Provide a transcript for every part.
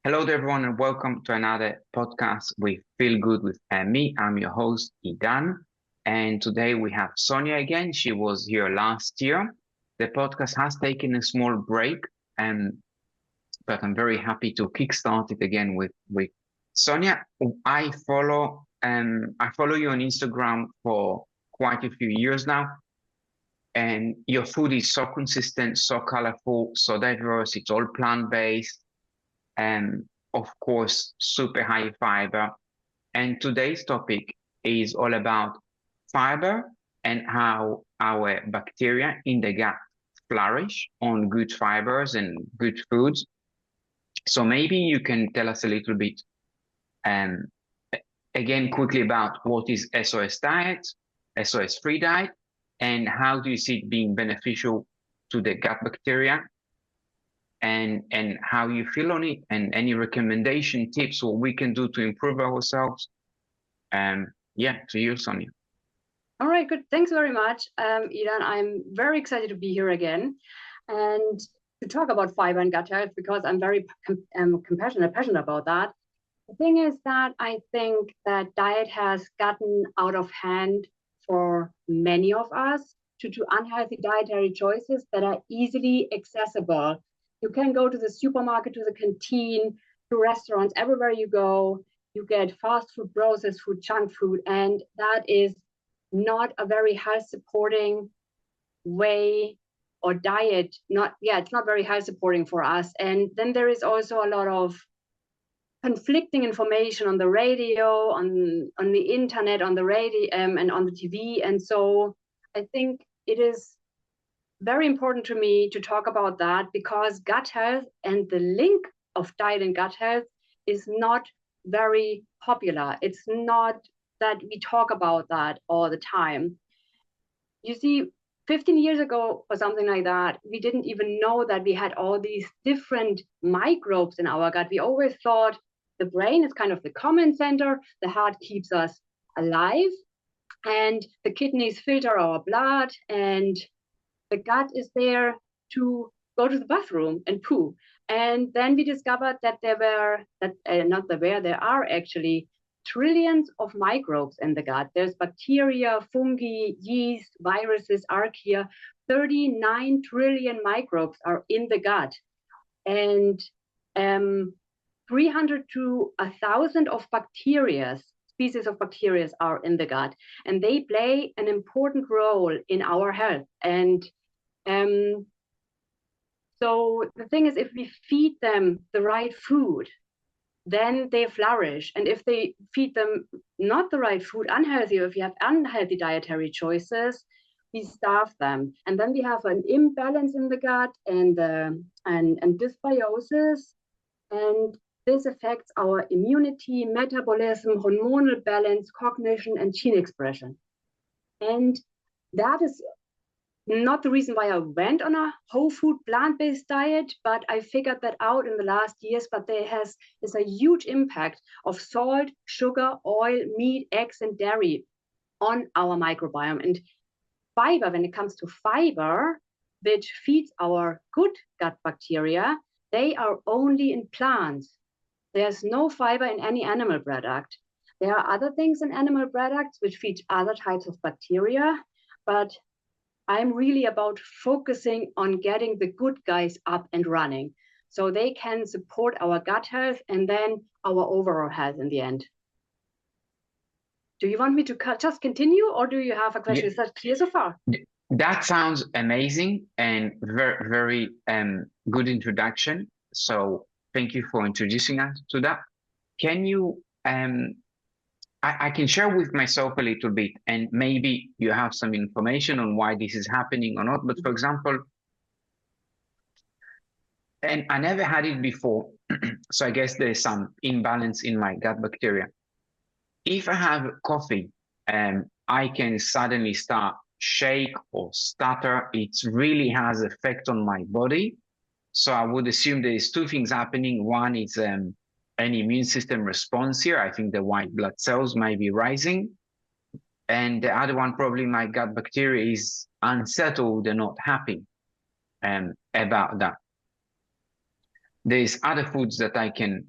Hello there, everyone, and welcome to another podcast with Feel Good with me. I'm your host, Idan, and today we have Sonia again. She was here last year. The podcast has taken a small break, and but I'm very happy to kickstart it again with Sonia. I follow you on Instagram for quite a few years now, and your food is so consistent, so colorful, so diverse. It's all plant-based and of course, super high fiber. And today's topic is all about fiber and how our bacteria in the gut flourish on good fibers and good foods. So maybe you can tell us a little bit, um, again, quickly about what is SOS diet, SOS free diet, and how do you see it being beneficial to the gut bacteria and how you feel on it and any recommendation tips what we can do to improve ourselves. Yeah, to you, Sonia. All right, good. Thanks very much, Idan. I'm very excited to be here again and to talk about fiber and gut health because I'm very passionate about that. The thing is that I think that diet has gotten out of hand for many of us to unhealthy dietary choices that are easily accessible. You can go to the supermarket, to the canteen, to restaurants, everywhere you go, you get fast food, processed food, junk food, and that is not a very health supporting way or diet. It's not very health supporting for us. And then there is also a lot of conflicting information on the radio, on the internet, on the radio, and on the TV. And so I think it is very important to me to talk about that because gut health and the link of diet and gut health is not very popular. It's not that we talk about that all the time. You see, 15 years ago or something like that, we didn't even know that we had all these different microbes in our gut. We always thought the brain is kind of the command center, the heart keeps us alive, and the kidneys filter our blood, and the gut is there to go to the bathroom and poo. And then we discovered that there are actually trillions of microbes in the gut. There's bacteria, fungi, yeast, viruses, archaea. 39 trillion microbes are in the gut. And 300 to 1,000 of species of bacteria are in the gut. And they play an important role in our health. And so the thing is, if we feed them the right food, then they flourish. And if they feed them not the right food, unhealthy, or if you have unhealthy dietary choices, we starve them. And then we have an imbalance in the gut and dysbiosis. And this affects our immunity, metabolism, hormonal balance, cognition, and gene expression. And that is not the reason why I went on a whole food plant-based diet, but I figured that out in the last years. But there is a huge impact of salt, sugar, oil, meat, eggs, and dairy on our microbiome. And fiber, when it comes to fiber, which feeds our good gut bacteria, they are only in plants. There's no fiber in any animal product. There are other things in animal products which feed other types of bacteria, but I'm really about focusing on getting the good guys up and running so they can support our gut health and then our overall health in the end. Do you want me to just continue, or do you have a question? Is that clear so far? That sounds amazing and very, very good introduction. So thank you for introducing us to that. Can you I can share with myself a little bit, and maybe you have some information on why this is happening or not. But for example, and I never had it before, so I guess there's some imbalance in my gut bacteria. If I have coffee, I can suddenly start shake or stutter. It really has effect on my body. So I would assume there's two things happening. One is an immune system response here. I think the white blood cells may be rising. And the other one, probably my gut bacteria is unsettled and not happy about that. There's other foods that I can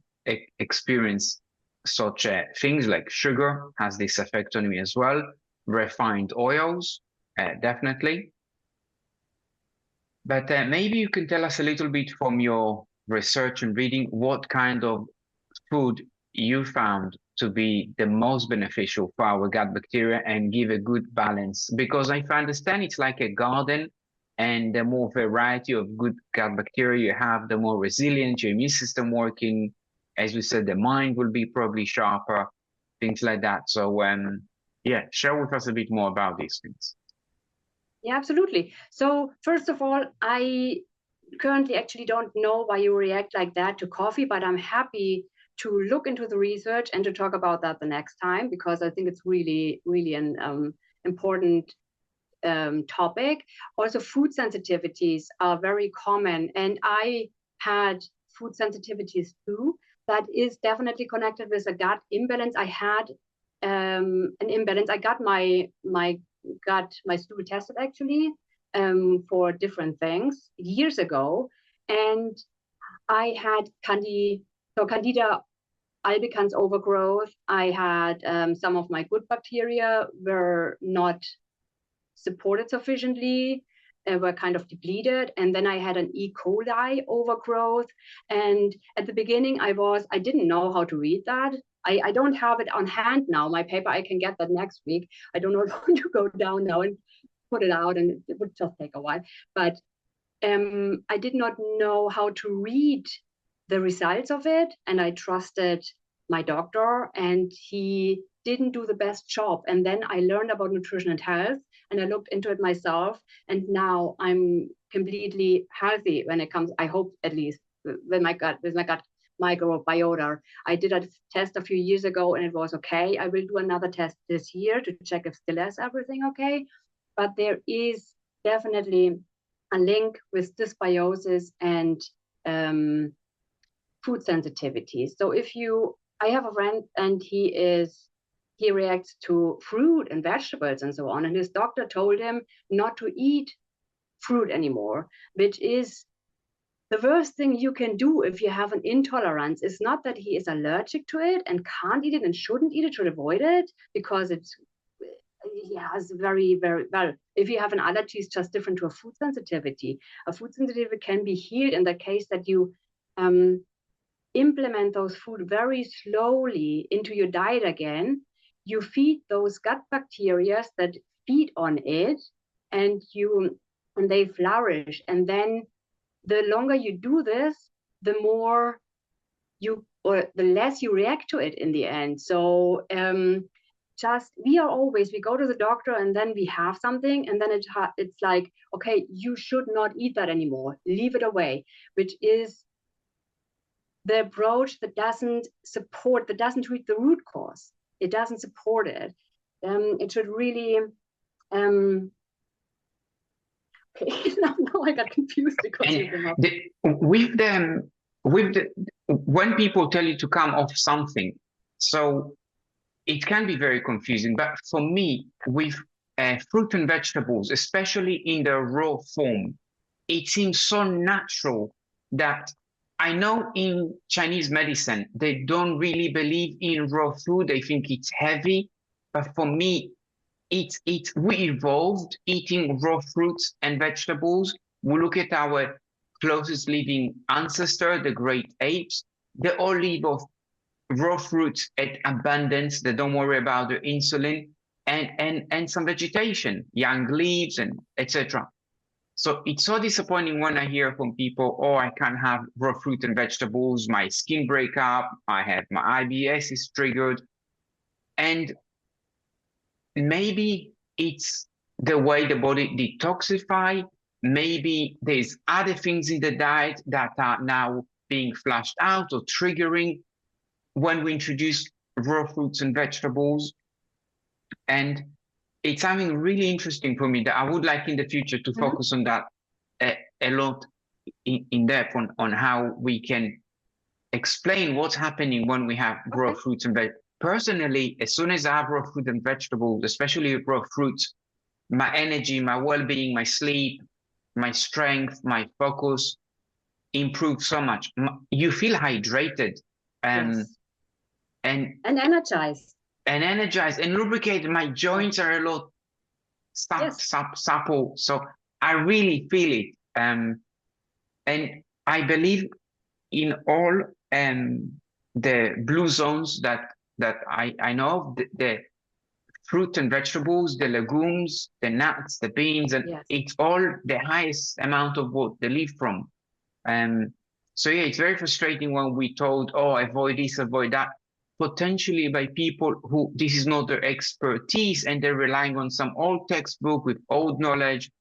experience, such things like sugar has this effect on me as well. Refined oils, definitely. But maybe you can tell us a little bit from your research and reading what kind of food you found to be the most beneficial for our gut bacteria and give a good balance. Because I understand it's like a garden, and the more variety of good gut bacteria you have, the more resilient your immune system working. As we said, the mind will be probably sharper, things like that. So, yeah, share with us a bit more about these things. Yeah, absolutely. So first of all, I currently actually don't know why you react like that to coffee, but I'm happy to look into the research and to talk about that the next time, because I think it's really, really an important topic. Also, food sensitivities are very common, and I had food sensitivities too. That is definitely connected with a gut imbalance. I had an imbalance. I got my stool tested actually for different things years ago, and I had Candida albicans overgrowth. I had some of my good bacteria were not supported sufficiently, were kind of depleted. And then I had an E. coli overgrowth. And at the beginning, I didn't know how to read that. I don't have it on hand now. My paper, I can get that next week. I don't know how to go down now and put it out, and it would just take a while. But I did not know how to read the results of it. And I trusted my doctor, and he didn't do the best job. And then I learned about nutrition and health, and I looked into it myself, and now I'm completely healthy when it comes, I hope, at least with my gut microbiota. I did a test a few years ago and it was okay. I will do another test this year to check if still has everything okay. But there is definitely a link with dysbiosis and food sensitivity. So I have a friend and he reacts to fruit and vegetables and so on. And his doctor told him not to eat fruit anymore, which is the worst thing you can do if you have an intolerance. Is not that he is allergic to it and can't eat it and shouldn't eat it, should avoid it, because he has very, very, well, if you have an allergy, it's just different to a food sensitivity. A food sensitivity can be healed in the case that you implement those food very slowly into your diet again. You feed those gut bacteria that feed on it, and they flourish. And then the longer you do this, the more the less you react to it in the end. So we go to the doctor and then we have something, and then it's like, okay, you should not eat that anymore. Leave it away, which is the approach that doesn't treat the root cause. It doesn't support it. It should really okay. now I got confused because when people tell you to come off something, so it can be very confusing. But for me, with fruit and vegetables, especially in the raw form, it seems so natural that I know in Chinese medicine, they don't really believe in raw food. They think it's heavy. But for me, we evolved eating raw fruits and vegetables. We look at our closest living ancestor, the great apes. They all live off raw fruits at abundance. They don't worry about the insulin and some vegetation, young leaves and etc. So it's so disappointing when I hear from people, oh, I can't have raw fruit and vegetables, my skin break up, my IBS is triggered. And maybe it's the way the body detoxify. Maybe there's other things in the diet that are now being flushed out or triggering when we introduce raw fruits and vegetables. And it's something really interesting for me that I would like in the future to focus on that a lot in depth on how we can explain what's happening when we have raw fruits and vegetables. Personally, as soon as I have raw fruit and vegetables, especially raw fruits, my energy, my well-being, my sleep, my strength, my focus, improved so much. You feel hydrated, Yes. and And energized. energized and lubricated. My joints are a lot Yes. supple, so I really feel it. And I believe in all the blue zones that I know of, the fruit and vegetables, the legumes, the nuts, the beans, and Yes. it's all the highest amount of what they live from. So yeah, it's very frustrating when we told, oh, avoid this, avoid that, potentially by people who this is not their expertise and they're relying on some old textbook with old knowledge.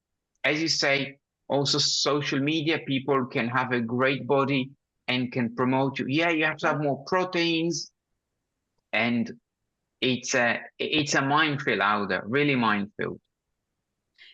As you say, also social media people can have a great body and can promote you. Yeah, you have to have more proteins, and it's a minefield out there, really minefield.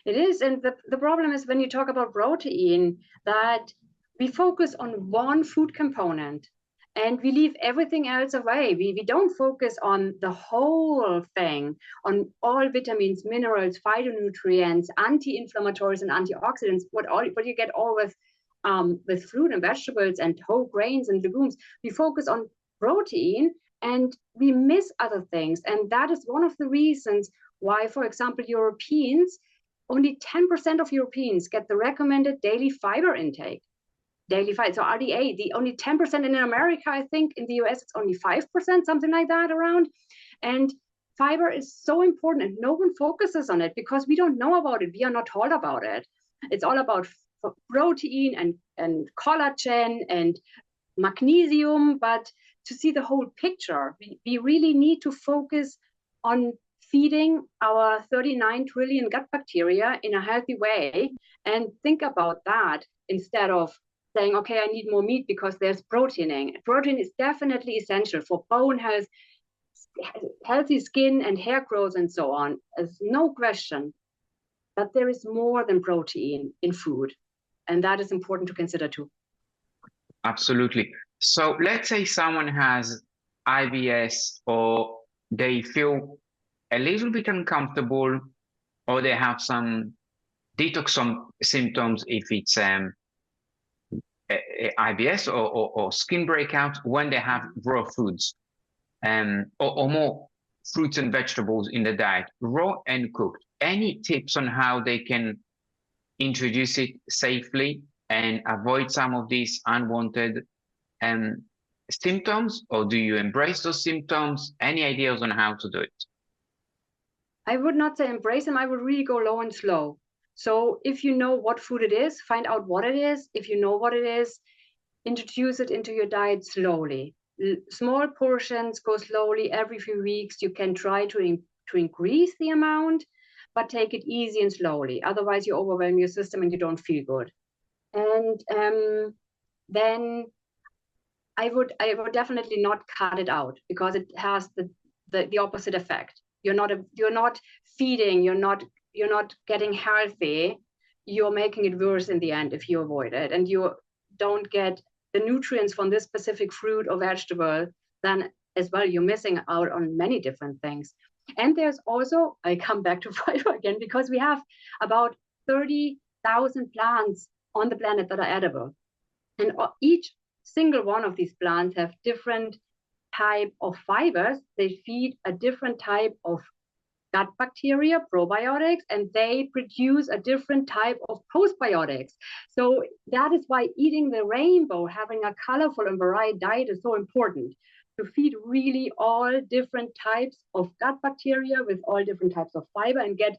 It is, and the problem is when you talk about protein, that we focus on one food component and we leave everything else away. We don't focus on the whole thing, on all vitamins, minerals, phytonutrients, anti-inflammatories, and antioxidants. What you get all with fruit and vegetables and whole grains and legumes. We focus on protein and we miss other things, and that is one of the reasons why, for example, Europeans, only 10% of Europeans get the recommended daily fiber intake. Daily fiber, so RDA, the only 10%. In America, I think in the US, it's only 5%, something like that around. And fiber is so important and no one focuses on it because we don't know about it. We are not taught about it. It's all about protein and collagen and magnesium, but to see the whole picture, we really need to focus on feeding our 39 trillion gut bacteria in a healthy way and think about that instead of saying, okay, I need more meat because there's proteining. Protein is definitely essential for bone health, healthy skin and hair growth and so on. There's no question. But there is more than protein in food. And that is important to consider too. Absolutely. So let's say someone has IBS or they feel a little bit uncomfortable or they have some detox symptoms, if it's IBS or skin breakouts, when they have raw foods or more fruits and vegetables in the diet, raw and cooked. Any tips on how they can introduce it safely and avoid some of these unwanted symptoms, or do you embrace those symptoms? Any ideas on how to do it? I would not say embrace them. I would really go low and slow. So if you know what food it is, find out what it is. If you know what it is, introduce it into your diet slowly. Small portions, go slowly every few weeks. You can try to increase the amount, but take it easy and slowly. Otherwise, you overwhelm your system and you don't feel good. And then I would definitely not cut it out because it has the opposite effect. You're not feeding, you're not getting healthy. You're making it worse in the end if you avoid it, and you don't get the nutrients from this specific fruit or vegetable. Then as well, you're missing out on many different things. And there's also, I come back to fiber again, because we have about 30,000 plants on the planet that are edible, and each single one of these plants have different type of fibers. They feed a different type of gut bacteria, probiotics, and they produce a different type of postbiotics. So that is why eating the rainbow, having a colorful and varied diet is so important, to feed really all different types of gut bacteria with all different types of fiber and get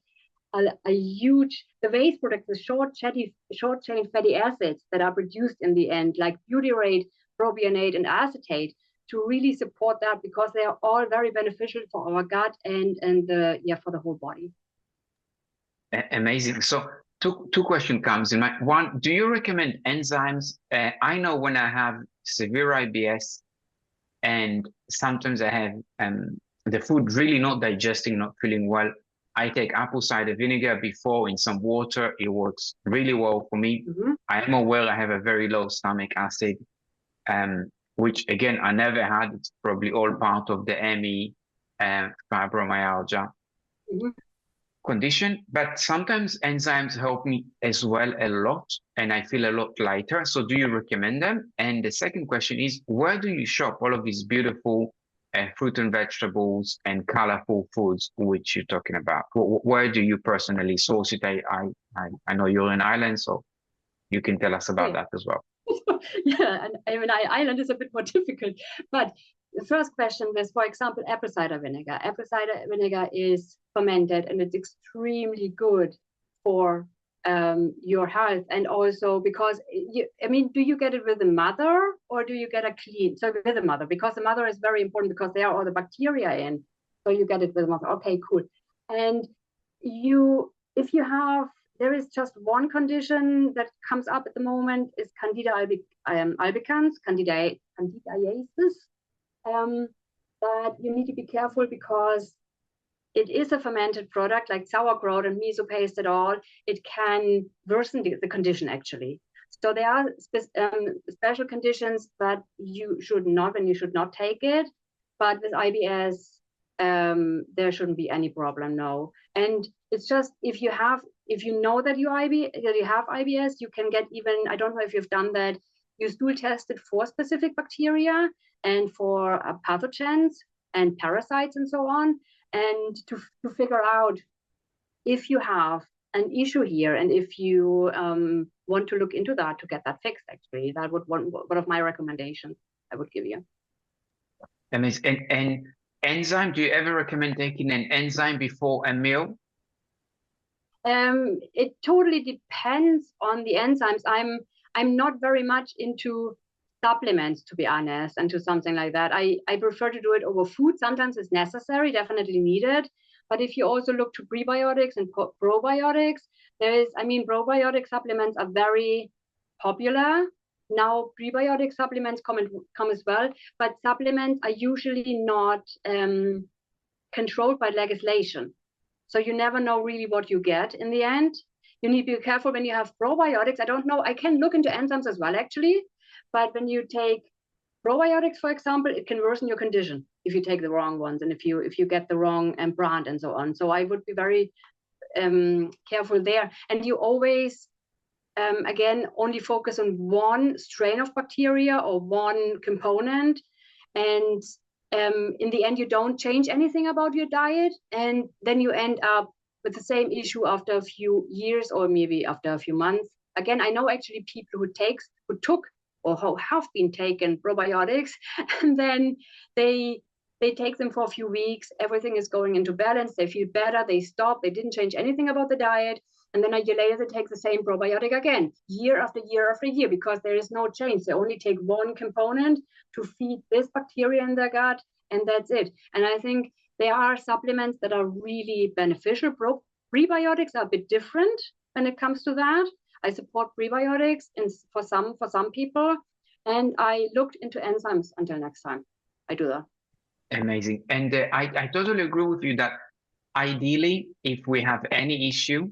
a huge, the waste products, the short-chain fatty acids that are produced in the end, like butyrate, propionate, and acetate, to really support that, because they are all very beneficial for our gut and for the whole body. Amazing. So two questions comes in mind. One, do you recommend enzymes? I know when I have severe IBS and sometimes I have the food really not digesting, not feeling well, I take apple cider vinegar before in some water. It works really well for me. Mm-hmm. I am aware I have a very low stomach acid, which again, I never had. It's probably all part of the ME fibromyalgia. Mm-hmm. condition, but sometimes enzymes help me as well a lot, and I feel a lot lighter. So do you recommend them? And the second question is, where do you shop all of these beautiful fruit and vegetables and colorful foods which you're talking about? Where do you personally source it? I know you're in Ireland, so you can tell us about that as well. Yeah, and I mean, Ireland is a bit more difficult, but the first question was, for example, apple cider vinegar. Apple cider vinegar is fermented and it's extremely good for your health. And also because, I mean, do you get it with the mother or do you get a clean? So with the mother, because the mother is very important because there are all the bacteria in. So you get it with the mother. Okay, cool. And if you have, there is just one condition that comes up at the moment is Candida albicans, candidiasis. But you need to be careful because it is a fermented product like sauerkraut and miso paste at all. It can worsen the condition actually. So there are special conditions that you should not take it. But with IBS, there shouldn't be any problem, no. And it's just if you know that you have IBS, you can get even, I don't know if you've done that, you stool tested for specific bacteria and for pathogens and parasites and so on, and to figure out if you have an issue here and if you want to look into that to get that fixed. Actually, that would one of my recommendations I would give you. And enzyme, do you ever recommend taking an enzyme before a meal? It totally depends on the enzymes. I'm not very much into supplements, to be honest, and to something like that. I prefer to do it over food. Sometimes it's necessary, definitely needed. But if you also look to prebiotics and probiotics, probiotic supplements are very popular. Now prebiotic supplements come as well, but supplements are usually not controlled by legislation. So you never know really what you get in the end. You need to be careful when you have probiotics. I don't know, I can look into enzymes as well, actually. But when you take probiotics, for example, it can worsen your condition if you take the wrong ones and if you get the wrong brand and so on. So I would be very careful there. And you always, again, only focus on one strain of bacteria or one component. And in the end, you don't change anything about your diet. And then you end up with the same issue after a few years or maybe after a few months. Again, I know actually people who took or who have been taken probiotics, and then they take them for a few weeks, everything is going into balance, they feel better, they stop, they didn't change anything about the diet, and then a year later they take the same probiotic again, year after year after year, because there is no change. They only take one component to feed this bacteria in their gut, and that's it. And I think there are supplements that are really beneficial. Prebiotics are a bit different when it comes to that. I support prebiotics for some people, and I looked into enzymes until next time. I do that. Amazing. And I totally agree with you that ideally, if we have any issue,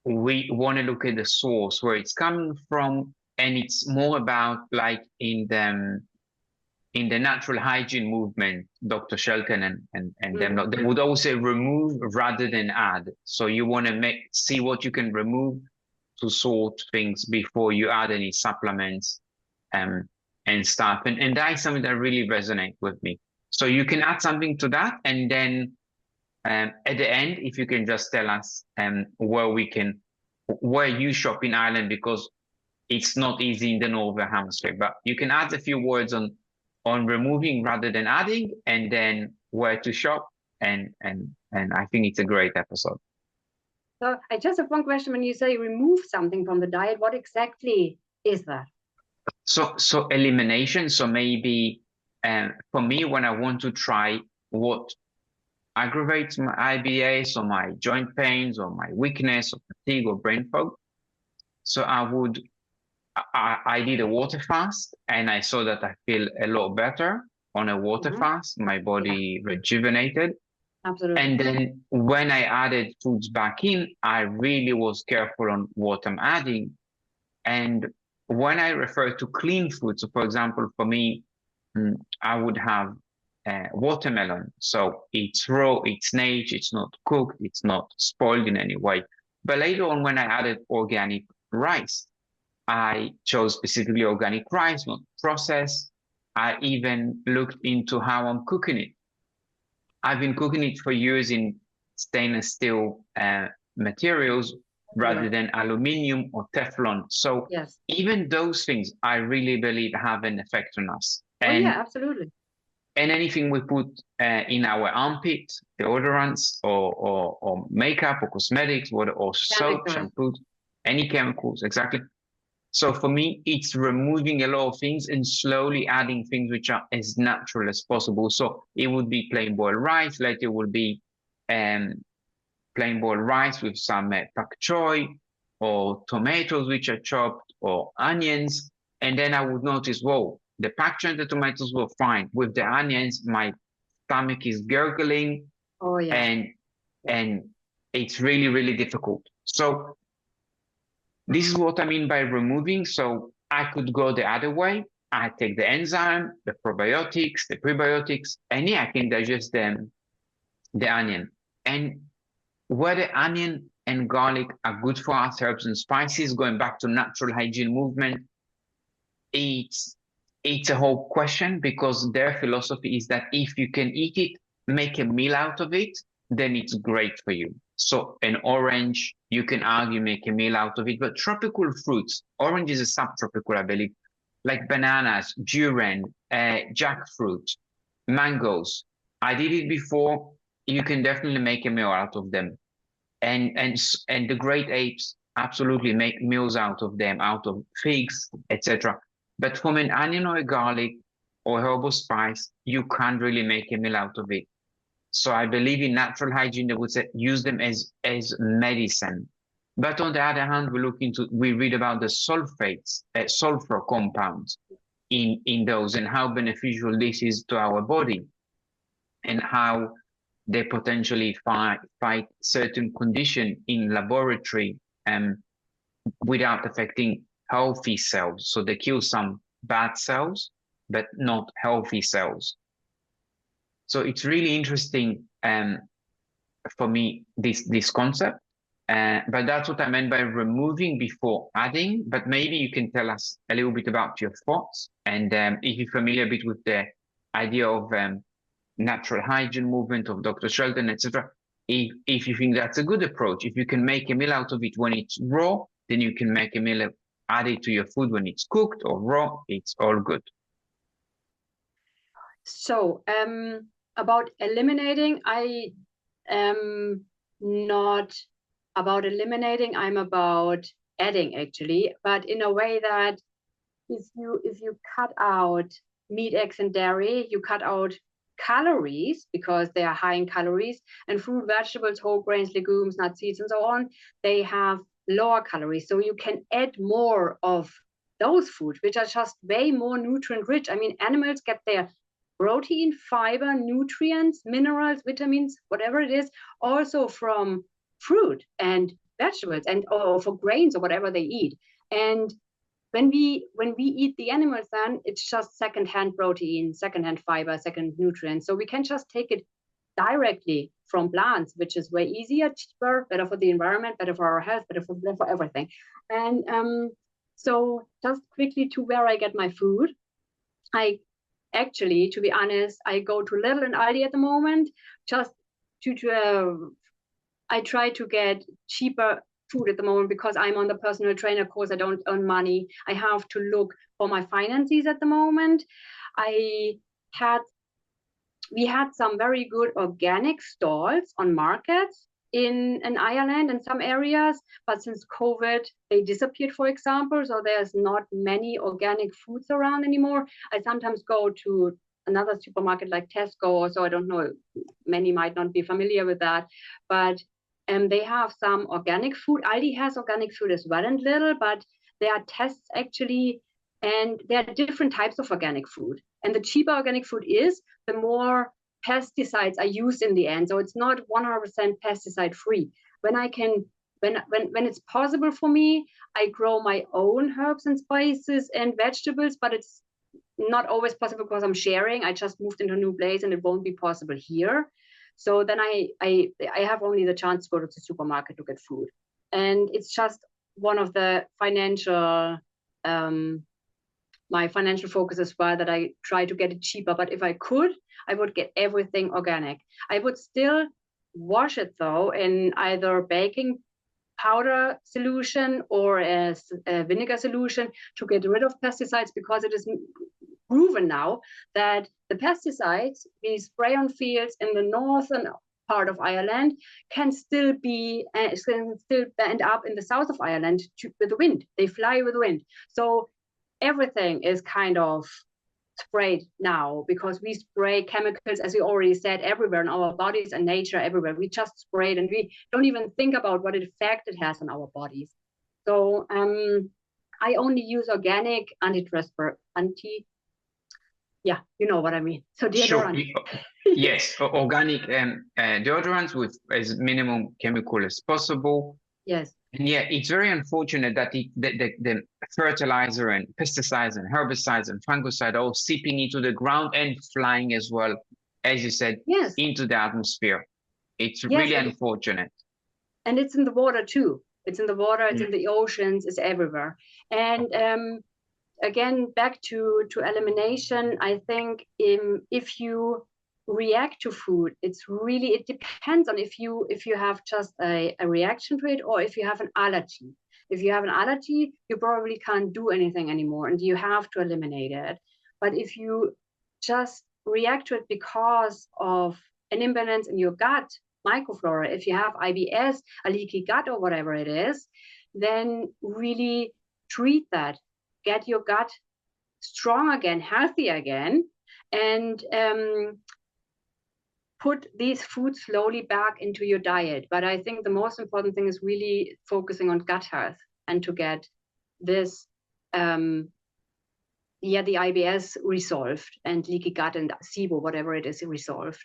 we want to look at the source, where it's coming from, and it's more about like in the natural hygiene movement, Dr. Shelton and them, they would always say remove rather than add. So you want to see what you can remove to sort things before you add any supplements and stuff. And that is something that really resonates with me. So you can add something to that, and then at the end, if you can just tell us where you shop in Ireland, because it's not easy in the Northern Hemisphere, but you can add a few words on removing rather than adding, and then where to shop. And I think it's a great episode. So I just have one question. When you say remove something from the diet, what exactly is that? So elimination. So maybe for me, when I want to try what aggravates my IBS or my joint pains or my weakness or fatigue or brain fog, so I did a water fast, and I saw that I feel a lot better on a water fast. My body rejuvenated. Absolutely. And then when I added foods back in, I really was careful on what I'm adding. And when I refer to clean food, so for example, for me, I would have watermelon. So it's raw, it's aged, it's not cooked, it's not spoiled in any way. But later on, when I added organic rice, I chose specifically organic rice, not processed. I even looked into how I'm cooking it. I've been cooking it for years in stainless steel materials rather than aluminium or Teflon. So even those things, I really believe have an effect on us. And, yeah, absolutely. And anything we put in our armpit, deodorants or makeup or cosmetics, or soap, shampoo, any chemicals, exactly. So for me, it's removing a lot of things and slowly adding things which are as natural as possible. So it would be plain boiled rice, later it would be plain boiled rice with some pak choy or tomatoes which are chopped or onions. And then I would notice, whoa, the pak choy and the tomatoes were fine. With the onions, my stomach is gurgling. Oh, yeah. And it's really, really difficult. So this is what I mean by removing. So I could go the other way. I take the enzyme, the probiotics, the prebiotics, and yeah, I can digest them, the onion. And where the onion and garlic are good for us, herbs and spices, going back to natural hygiene movement, it's a whole question, because their philosophy is that if you can eat it, make a meal out of it, then it's great for you. So an orange, you can argue, make a meal out of it, but tropical fruits, orange is a subtropical, I believe, like bananas, durian, jackfruit, mangoes. I did it before. You can definitely make a meal out of them. And the great apes absolutely make meals out of them, out of figs, etc. But from an onion or a garlic or herbal spice, you can't really make a meal out of it. So I believe in natural hygiene, they would say use them as medicine. But on the other hand, we read about the sulfates, sulfur compounds in those, and how beneficial this is to our body, and how they potentially fight certain condition in laboratory without affecting healthy cells. So they kill some bad cells, but not healthy cells. So it's really interesting for me, this concept. But that's what I meant by removing before adding. But maybe you can tell us a little bit about your thoughts, and if you're familiar a bit with the idea of natural hygiene movement of Dr. Sheldon, etc. If you think that's a good approach, if you can make a meal out of it when it's raw, then you can make a meal, add it to your food when it's cooked or raw. It's all good. So about eliminating, I am not about eliminating, I'm about adding, actually, but in a way that if you cut out meat, eggs, and dairy, you cut out calories because they are high in calories, and fruit, vegetables, whole grains, legumes, nuts, seeds, and so on, they have lower calories. So you can add more of those foods, which are just way more nutrient rich. I mean, animals get their protein, fiber, nutrients, minerals, vitamins, whatever it is, also from fruit and vegetables, and or for grains or whatever they eat. And when we eat the animals, then it's just secondhand protein, secondhand fiber, second nutrients. So we can just take it directly from plants, which is way easier, cheaper, better for the environment, better for our health, better for everything. And so just quickly to where I get my food. Actually, to be honest, I go to Lidl and Aldi at the moment, just I try to get cheaper food at the moment because I'm on the personal trainer course. I don't earn money. I have to look for my finances at the moment. We had some very good organic stalls on markets in Ireland in some areas, but since COVID, they disappeared, for example. So there's not many organic foods around anymore. I sometimes go to another supermarket like Tesco, so I don't know, many might not be familiar with that, but they have some organic food. Aldi has organic food as well and Lidl, but there are tests actually, and there are different types of organic food. And the cheaper organic food is, the more pesticides are used in the end. So it's not 100% pesticide free. When it's possible for me, I grow my own herbs and spices and vegetables, but it's not always possible because I'm sharing. I just moved into a new place and it won't be possible here. So then I have only the chance to go to the supermarket to get food. And it's just one of the financial, my financial focus as well, that I try to get it cheaper. But if I could, I would get everything organic. I would still wash it though in either baking powder solution or as a vinegar solution to get rid of pesticides, because it is proven now that the pesticides we spray on fields in the northern part of Ireland can still end up in the south of Ireland with the wind. They fly with the wind. So everything is kind of sprayed now, because we spray chemicals, as we already said, everywhere in our bodies and nature, everywhere. We just spray it and we don't even think about what effect it has on our bodies. So I only use organic yeah, you know what I mean. So deodorant. Sure. Yes, organic deodorants with as minimum chemical as possible. Yes. And yeah, it's very unfortunate that the fertilizer and pesticides and herbicides and fungicide all seeping into the ground and flying as well, as you said, yes, into the atmosphere. It's really unfortunate. And it's in the water too. It's in the water, it's in the oceans, it's everywhere. And again, back to elimination, I think if you react to food, it depends on if you have just a reaction to it or if you have an allergy. If you have an allergy, you probably can't do anything anymore and you have to eliminate it. But if you just react to it because of an imbalance in your gut microflora, if you have IBS, a leaky gut or whatever it is, then really treat that. Get your gut strong again, healthy again, and put these foods slowly back into your diet. But I think the most important thing is really focusing on gut health and to get this, the IBS resolved and leaky gut and SIBO, whatever it is, resolved.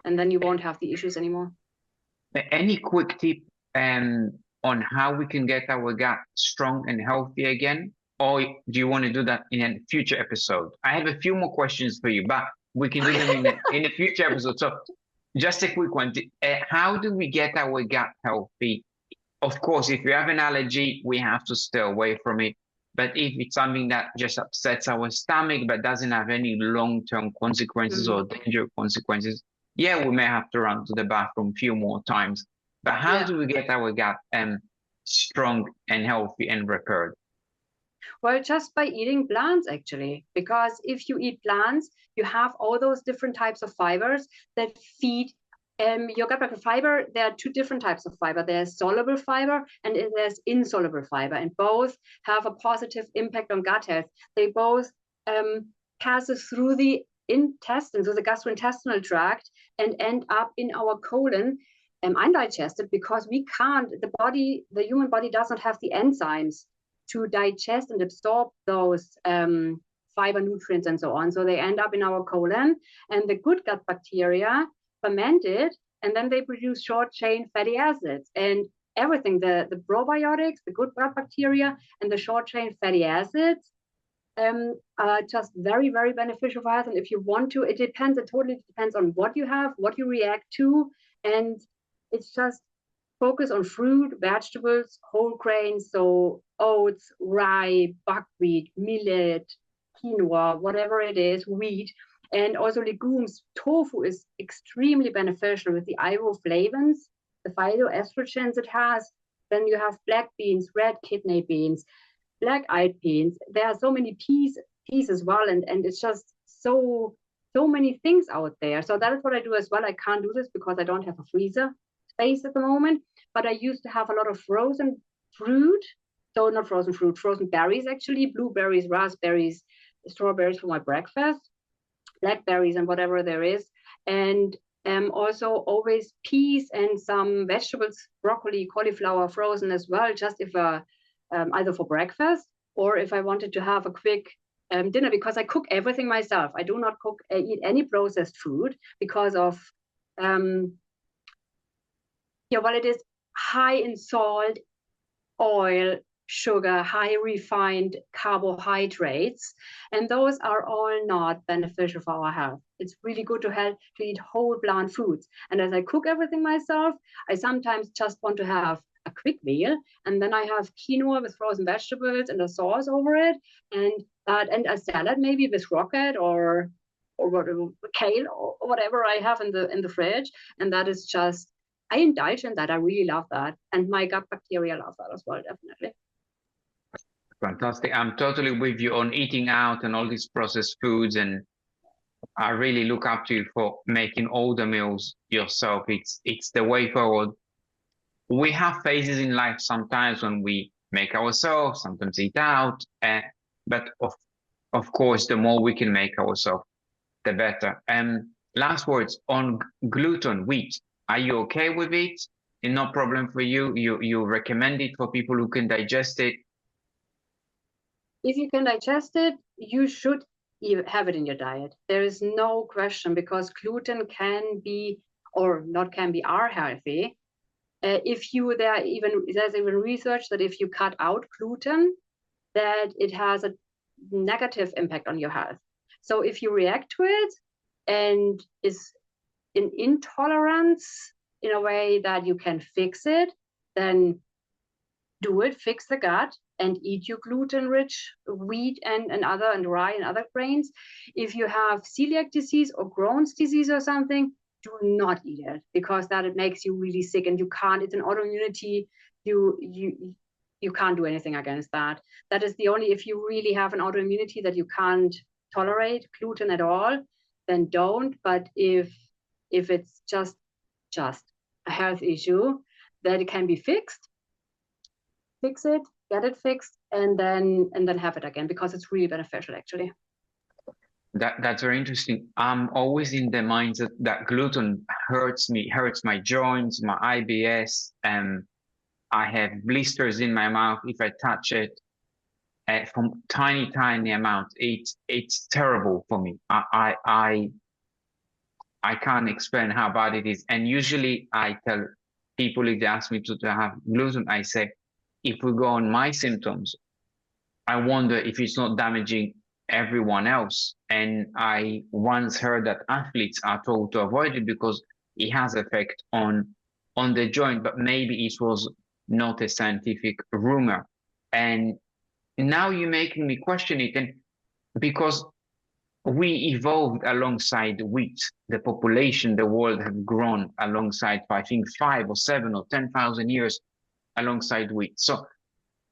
And then you won't have the issues anymore. Any quick tip on how we can get our gut strong and healthy again? Or do you want to do that in a future episode? I have a few more questions for you, but we can do them in a future episode. So just a quick one. How do we get our gut healthy? Of course, if you have an allergy, we have to stay away from it. But if it's something that just upsets our stomach but doesn't have any long-term consequences or dangerous consequences, yeah, we may have to run to the bathroom a few more times. But how do we get our gut strong and healthy and repaired? Well, just by eating plants, actually, because if you eat plants, you have all those different types of fibers that feed your gut bacteria. Fiber. There are two different types of fiber. There's soluble fiber and there's insoluble fiber, and both have a positive impact on gut health. They both pass through the intestine, so the gastrointestinal tract, and end up in our colon undigested, because we can't, the human body doesn't have the enzymes to digest and absorb those fiber nutrients and so on. So they end up in our colon, and the good gut bacteria ferment it, and then they produce short-chain fatty acids. And everything, the probiotics, the good gut bacteria, and the short-chain fatty acids are just very, very beneficial for health. And if you want to, it totally depends on what you have, what you react to, and it's just focus on fruit, vegetables, whole grains, so oats, rye, buckwheat, millet, quinoa, whatever it is, wheat, and also legumes. Tofu is extremely beneficial with the isoflavones, the phytoestrogens it has. Then you have black beans, red kidney beans, black-eyed beans. There are so many peas as well, and it's just so many things out there. So that is what I do as well. I can't do this because I don't have a freezer space at the moment, but I used to have a lot of frozen fruit. So not frozen fruit, frozen berries, actually, blueberries, raspberries, strawberries for my breakfast, blackberries and whatever there is. And also always peas and some vegetables, broccoli, cauliflower, frozen as well, just if either for breakfast or if I wanted to have a quick dinner, because I cook everything myself. I do not eat any processed food because of, it is high in salt, oil, sugar, high refined carbohydrates, and those are all not beneficial for our health. It's really good to eat whole plant foods. And as I cook everything myself, I sometimes just want to have a quick meal, and then I have quinoa with frozen vegetables and a sauce over it, and a salad maybe with rocket or kale or whatever I have in the fridge, and that is just, I indulge in that. I really love that, and my gut bacteria love that as well, definitely. Fantastic. I'm totally with you on eating out and all these processed foods, and I really look up to you for making all the meals yourself. It's the way forward. We have phases in life sometimes when we make ourselves, sometimes eat out, but of course, the more we can make ourselves, the better. Last words on gluten, wheat. Are you okay with it? No problem for you? You recommend it for people who can digest it? If you can digest it, you should have it in your diet. There is no question, because gluten can be, or not can be, are healthy. There's even research that if you cut out gluten, that it has a negative impact on your health. So if you react to it and is an intolerance in a way that you can fix it, then do it, fix the gut, and eat your gluten-rich wheat and rye and other grains. If you have celiac disease or Crohn's disease or something, do not eat it, because that it makes you really sick, and you can't. It's an autoimmunity. You can't do anything against that. That is the only, if you really have an autoimmunity that you can't tolerate gluten at all, then don't. But if it's just a health issue that it can be fixed, fix it, get it fixed, and then have it again, because it's really beneficial, actually. That's very interesting. I'm always in the mindset that gluten hurts me, hurts my joints, my IBS, and I have blisters in my mouth if I touch it. From tiny amounts, it's terrible for me. I can't explain how bad it is. And usually I tell people, if they ask me to have gluten, I say, if we go on my symptoms, I wonder if it's not damaging everyone else. And I once heard that athletes are told to avoid it because it has effect on the joint, but maybe it was not a scientific rumor. And now you're making me question it. And because we evolved alongside wheat, the population, the world have grown alongside, I think, 5 or 7 or 10,000 years alongside wheat. So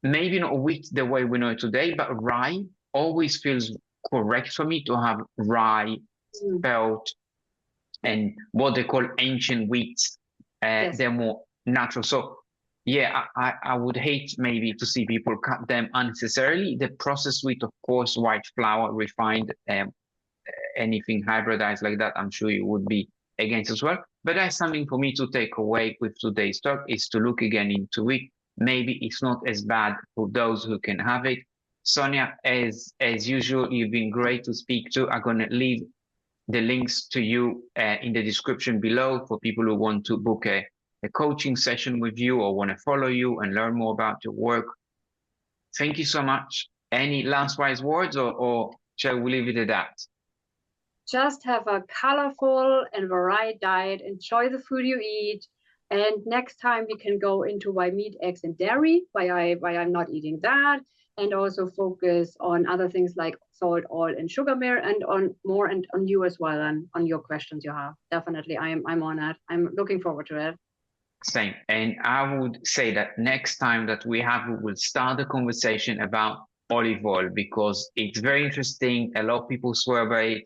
maybe not wheat the way we know it today, but rye always feels correct for me to have rye, spelt, and what they call ancient wheats. Yes. They're more natural. So yeah, I would hate maybe to see people cut them unnecessarily. The processed wheat, of course, white flour, refined, anything hybridized like that, I'm sure you would be against as well. But that's something for me to take away with today's talk, is to look again into it. Maybe it's not as bad for those who can have it. Sonia, as usual, you've been great to speak to. I'm going to leave the links to you in the description below for people who want to book a coaching session with you or want to follow you and learn more about your work. Thank you so much. Any last wise words, or shall we leave it at that? Just have a colorful and varied diet. Enjoy the food you eat. And next time we can go into why meat, eggs, and dairy, why I'm not eating that, and also focus on other things like salt, oil, and sugar and on you as well, and on your questions you have. Definitely, I'm on it. I'm looking forward to it. Same. And I would say that next time that we will start a conversation about olive oil, because it's very interesting. A lot of people swear by it.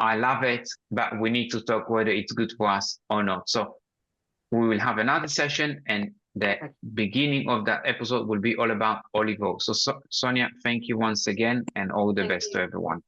I love it, but we need to talk whether it's good for us or not. So we will have another session, and the beginning of that episode will be all about olive oil. So Sonia, thank you once again, and all the best to everyone.